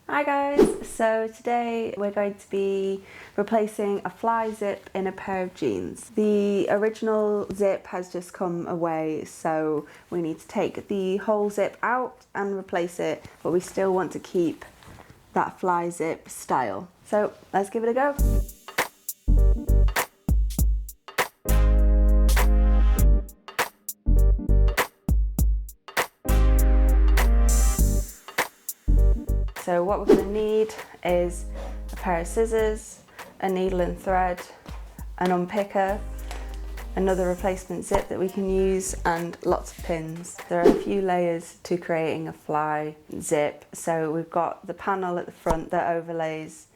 Hi guys, so today we're going to be replacing a fly zip in a pair of jeans. The original zip has just come away, so we need to take the whole zip out and replace it, but we still want to keep that fly zip style. So let's give it a go. So what we're going to need is a pair of scissors, a needle and thread, an unpicker, another replacement zip that we can use, and lots of pins. There are a few layers to creating a fly zip. So we've got the panel at the front that overlays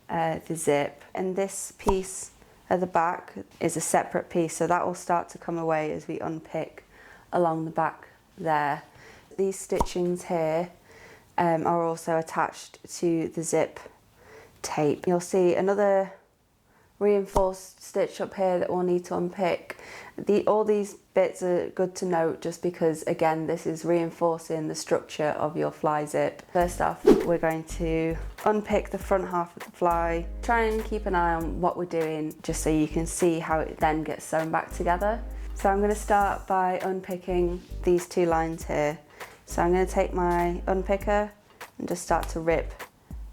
the zip, and this piece at the back is a separate piece, so that will start to come away as we unpick along the back there. These stitchings here are also attached to the zip tape. You'll see another reinforced stitch up here that we'll need to unpick. All these bits are good to note just because, again, this is reinforcing the structure of your fly zip. First off, we're going to unpick the front half of the fly. Try and keep an eye on what we're doing just so you can see how it then gets sewn back together. So I'm going to start by unpicking these two lines here. So I'm going to take my unpicker and just start to rip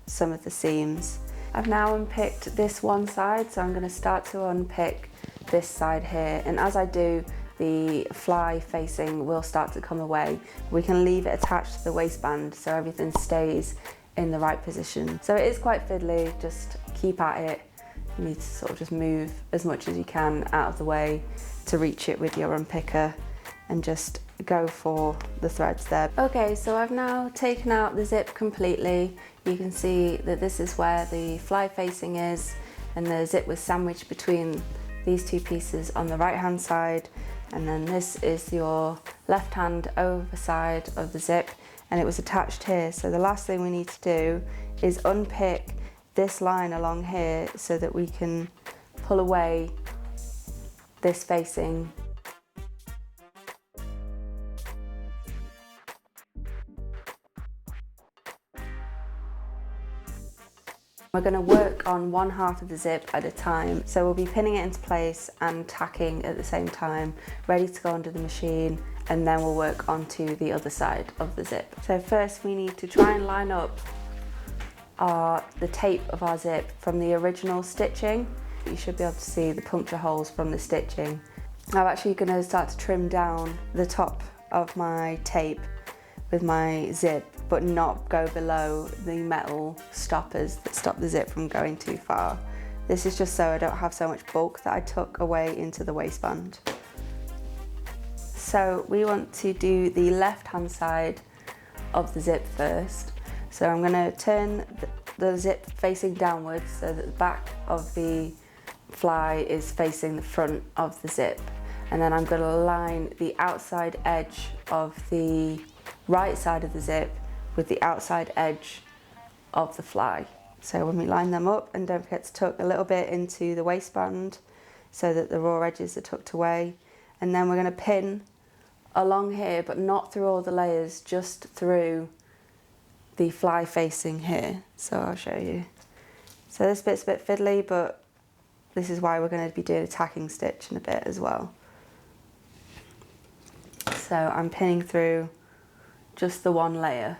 some of the seams. I've now unpicked this one side, so I'm going to start to unpick this side here, and as I do, the fly facing will start to come away. We can leave it attached to the waistband so everything stays in the right position. So it is quite fiddly, just keep at it. You need to sort of just move as much as you can out of the way to reach it with your unpicker, and just go for the threads there. Okay, so I've now taken out the zip completely. You can see that this is where the fly facing is, and the zip was sandwiched between these two pieces on the right hand side, and then this is your left hand overside of the zip, and it was attached here. So the last thing we need to do is unpick this line along here so that we can pull away this facing. We're going to work on one half of the zip at a time, so we'll be pinning it into place and tacking at the same time, ready to go under the machine, and then we'll work onto the other side of the zip. So first we need to try and line up the tape of our zip from the original stitching. You should be able to see the puncture holes from the stitching. I'm actually going to start to trim down the top of my tape with my zip, but not go below the metal stoppers that stop the zip from going too far. This is just so I don't have so much bulk that I tuck away into the waistband. So we want to do the left hand side of the zip first. So I'm going to turn the zip facing downwards so that the back of the fly is facing the front of the zip. And then I'm going to line the outside edge of the right side of the zip with the outside edge of the fly. So when we line them up, and don't forget to tuck a little bit into the waistband so that the raw edges are tucked away. And then we're going to pin along here, but not through all the layers, just through the fly facing here. So I'll show you. So this bit's a bit fiddly, but this is why we're going to be doing a tacking stitch in a bit as well. So I'm pinning through just the one layer.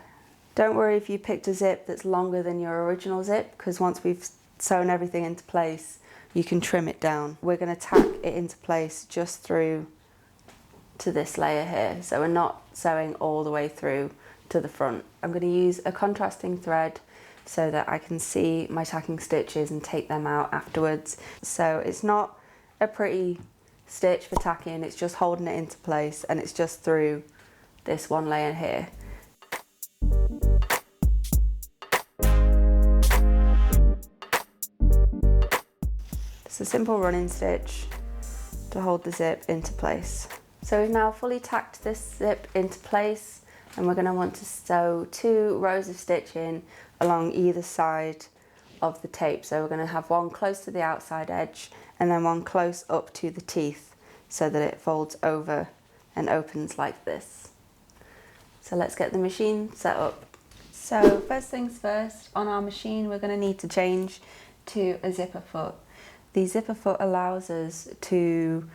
Don't worry if you picked a zip that's longer than your original zip, because once we've sewn everything into place, you can trim it down. We're going to tack it into place just through to this layer here, so we're not sewing all the way through to the front. I'm going to use a contrasting thread so that I can see my tacking stitches and take them out afterwards. So it's not a pretty stitch for tacking, it's just holding it into place, and it's just through this one layer here. It's a simple running stitch to hold the zip into place. So we've now fully tacked this zip into place, and we're going to want to sew 2 rows of stitching along either side of the tape. So we're going to have one close to the outside edge and then one close up to the teeth so that it folds over and opens like this. So let's get the machine set up. So first things first, on our machine we're going to need to change to a zipper foot. The zipper foot allows us to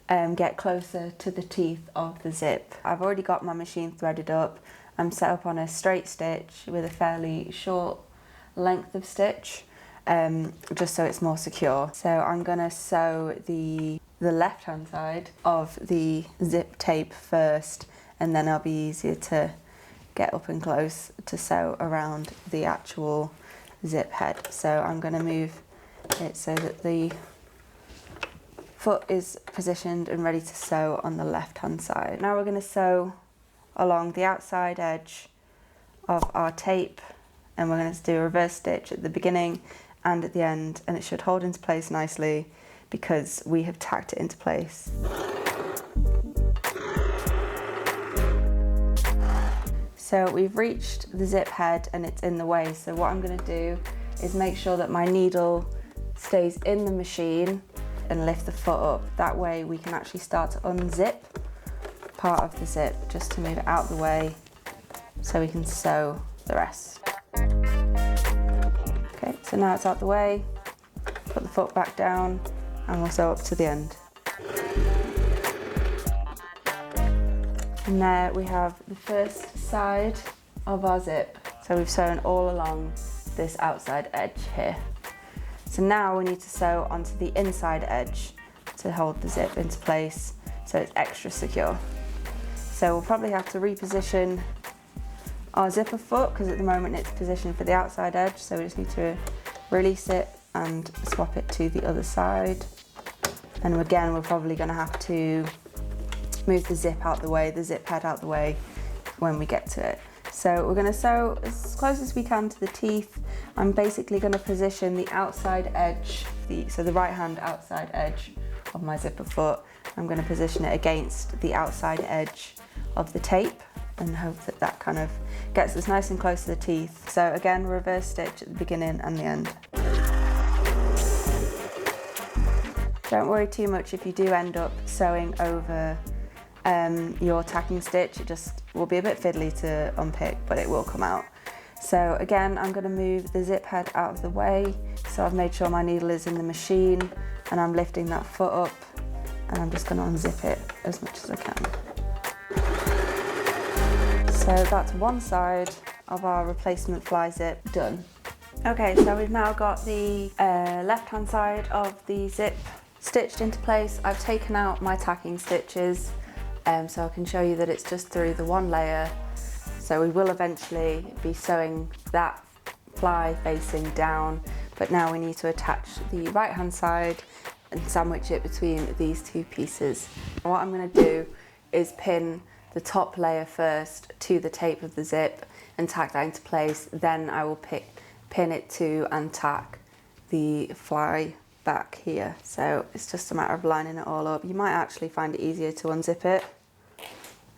get closer to the teeth of the zip. I've already got my machine threaded up. I'm set up on a straight stitch with a fairly short length of stitch, just so it's more secure. So I'm going to sew the left hand side of the zip tape first, and then it'll be easier to get up and close to sew around the actual zip head. So I'm going to move it so that the foot is positioned and ready to sew on the left hand side. Now we're going to sew along the outside edge of our tape, and we're going to do a reverse stitch at the beginning and at the end, and it should hold into place nicely because we have tacked it into place. So we've reached the zip head and it's in the way, so what I'm going to do is make sure that my needle stays in the machine and lift the foot up. That way we can actually start to unzip part of the zip, just to move it out the way so we can sew the rest. Okay, so now it's out the way, put the foot back down and we'll sew up to the end. And there we have the first side of our zip. So we've sewn all along this outside edge here. So now we need to sew onto the inside edge to hold the zip into place so it's extra secure. So we'll probably have to reposition our zipper foot because at the moment it's positioned for the outside edge, so we just need to release it and swap it to the other side. And again, we're probably going to have to move the zip out the way, the zip head out the way when we get to it. So we're going to sew as close as we can to the teeth. I'm basically going to position the outside edge, so the right hand outside edge of my zipper foot, I'm going to position it against the outside edge of the tape and hope that that kind of gets us nice and close to the teeth. So again, reverse stitch at the beginning and the end. Don't worry too much if you do end up sewing over your tacking stitch. It just will be a bit fiddly to unpick, but it will come out. So again, I'm going to move the zip head out of the way. So I've made sure my needle is in the machine and I'm lifting that foot up, and I'm just going to unzip it as much as I can. So that's one side of our replacement fly zip done. Okay, so we've now got the left hand side of the zip stitched into place. I've taken out my tacking stitches so I can show you that it's just through the one layer. So we will eventually be sewing that fly facing down, but now we need to attach the right hand side and sandwich it between these two pieces. What I'm going to do is pin the top layer first to the tape of the zip and tack that into place, then I will pin it to and tack the fly back here. So it's just a matter of lining it all up. You might actually find it easier to unzip it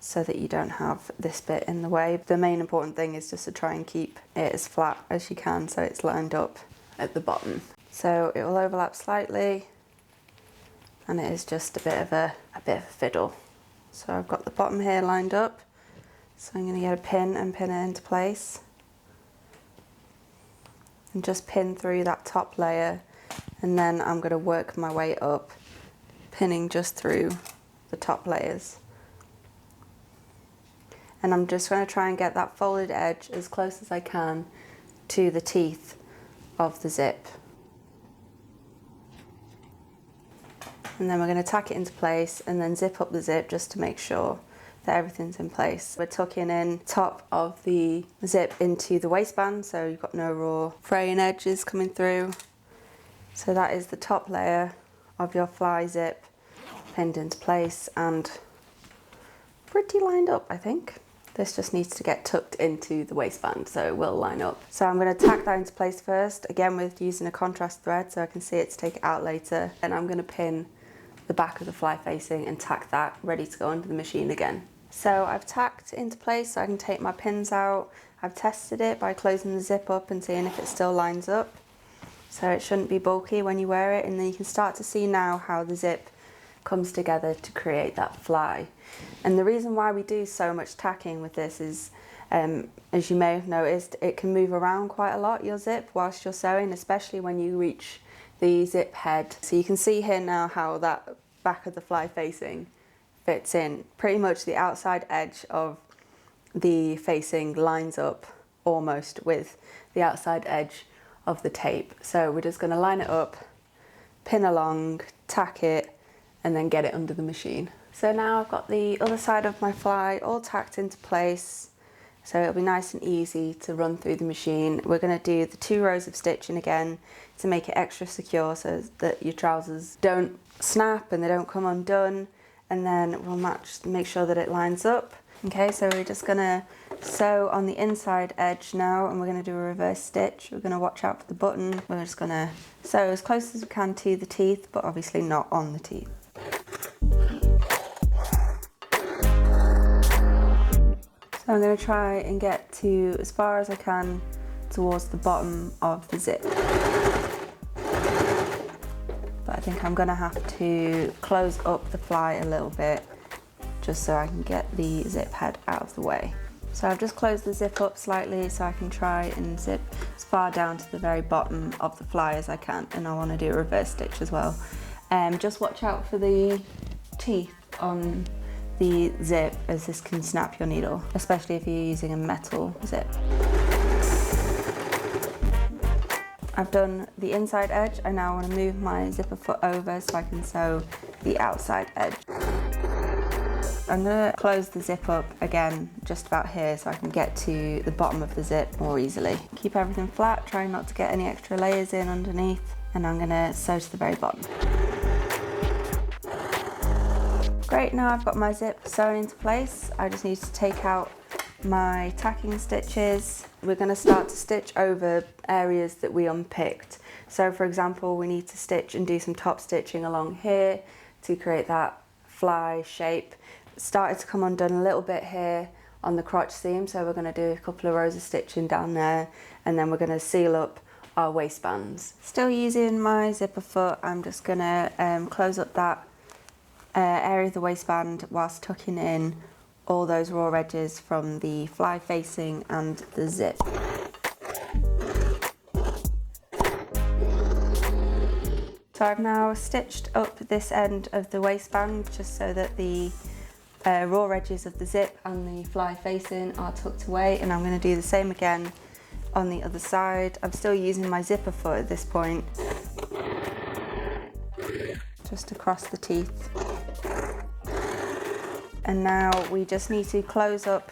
so that you don't have this bit in the way. The main important thing is just to try and keep it as flat as you can so it's lined up at the bottom. So it will overlap slightly and it is just a bit of a fiddle. So I've got the bottom here lined up, so I'm going to get a pin and pin it into place and just pin through that top layer, and then I'm going to work my way up, pinning just through the top layers. And I'm just going to try and get that folded edge as close as I can to the teeth of the zip. And then we're going to tack it into place and then zip up the zip just to make sure that everything's in place. We're tucking in top of the zip into the waistband so you've got no raw fraying edges coming through. So that is the top layer of your fly zip pinned into place and pretty lined up, I think. This just needs to get tucked into the waistband so it will line up. So I'm going to tack that into place first, again with using a contrast thread so I can see it to take it out later. And I'm going to pin the back of the fly facing and tack that ready to go under the machine again. So I've tacked into place so I can take my pins out. I've tested it by closing the zip up and seeing if it still lines up. So it shouldn't be bulky when you wear it, and then you can start to see now how the zip comes together to create that fly. And the reason why we do so much tacking with this is As you may have noticed, it can move around quite a lot, your zip, whilst you're sewing, especially when you reach the zip head. So you can see here now how that back of the fly facing fits in. Pretty much the outside edge of the facing lines up almost with the outside edge of the tape. So we're just going to line it up, pin along, tack it, and then get it under the machine. So now I've got the other side of my fly all tacked into place, so it'll be nice and easy to run through the machine. We're going to do the 2 rows of stitching again to make it extra secure so that your trousers don't snap and they don't come undone, and then we'll make sure that it lines up. Okay, so we're just going to sew on the inside edge now, and we're going to do a reverse stitch. We're going to watch out for the button. We're just going to sew as close as we can to the teeth, but obviously not on the teeth. So I'm going to try and get to as far as I can towards the bottom of the zip. But I think I'm going to have to close up the fly a little bit just so I can get the zip head out of the way. So I've just closed the zip up slightly so I can try and zip as far down to the very bottom of the fly as I can, and I want to do a reverse stitch as well. Just watch out for the teeth on the zip, as this can snap your needle, especially if you're using a metal zip. I've done the inside edge. I now want to move my zipper foot over so I can sew the outside edge. I'm going to close the zip up again just about here so I can get to the bottom of the zip more easily. Keep everything flat, try not to get any extra layers in underneath, and I'm going to sew to the very bottom. Great, now I've got my zip sewn into place. I just need to take out my tacking stitches. We're going to start to stitch over areas that we unpicked. So for example, we need to stitch and do some top stitching along here to create that fly shape. Started to come undone a little bit here on the crotch seam, so we're going to do a couple of rows of stitching down there, and then we're going to seal up our waistbands. Still using my zipper foot, I'm just going to close up that area of the waistband whilst tucking in all those raw edges from the fly facing and the zip. So I've now stitched up this end of the waistband just so that the raw edges of the zip and the fly facing are tucked away, and I'm going to do the same again on the other side. I'm still using my zipper foot at this point, just across the teeth. And now we just need to close up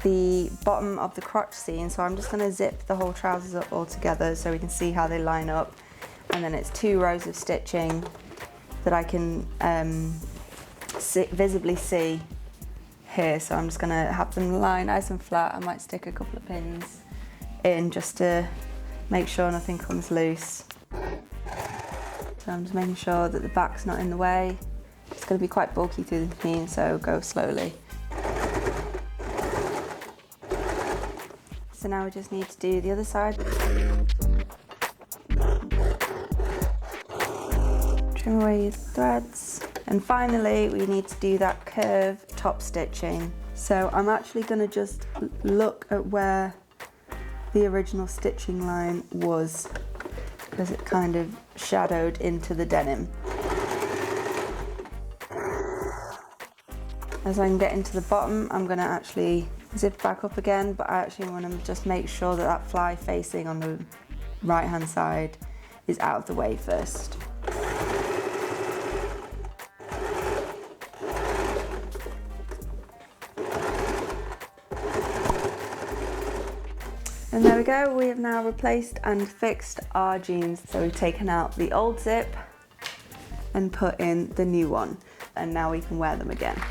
the bottom of the crotch seam, so I'm just going to zip the whole trousers up all together so we can see how they line up, and then it's 2 rows of stitching that I can visibly see here. So I'm just going to have them lie nice and flat. I might stick a couple of pins in just to make sure nothing comes loose. So I'm just making sure that the back's not in the way. It's going to be quite bulky through the machine, so go slowly. So now we just need to do the other side. Trim away your threads. And finally, we need to do that curve top stitching. So I'm actually going to just look at where the original stitching line was, because it kind of shadowed into the denim. As I can get into the bottom, I'm going to actually zip back up again, but I actually want to just make sure that that fly facing on the right hand side is out of the way first. And there we go, we have now replaced and fixed our jeans. So we've taken out the old zip and put in the new one, and now we can wear them again.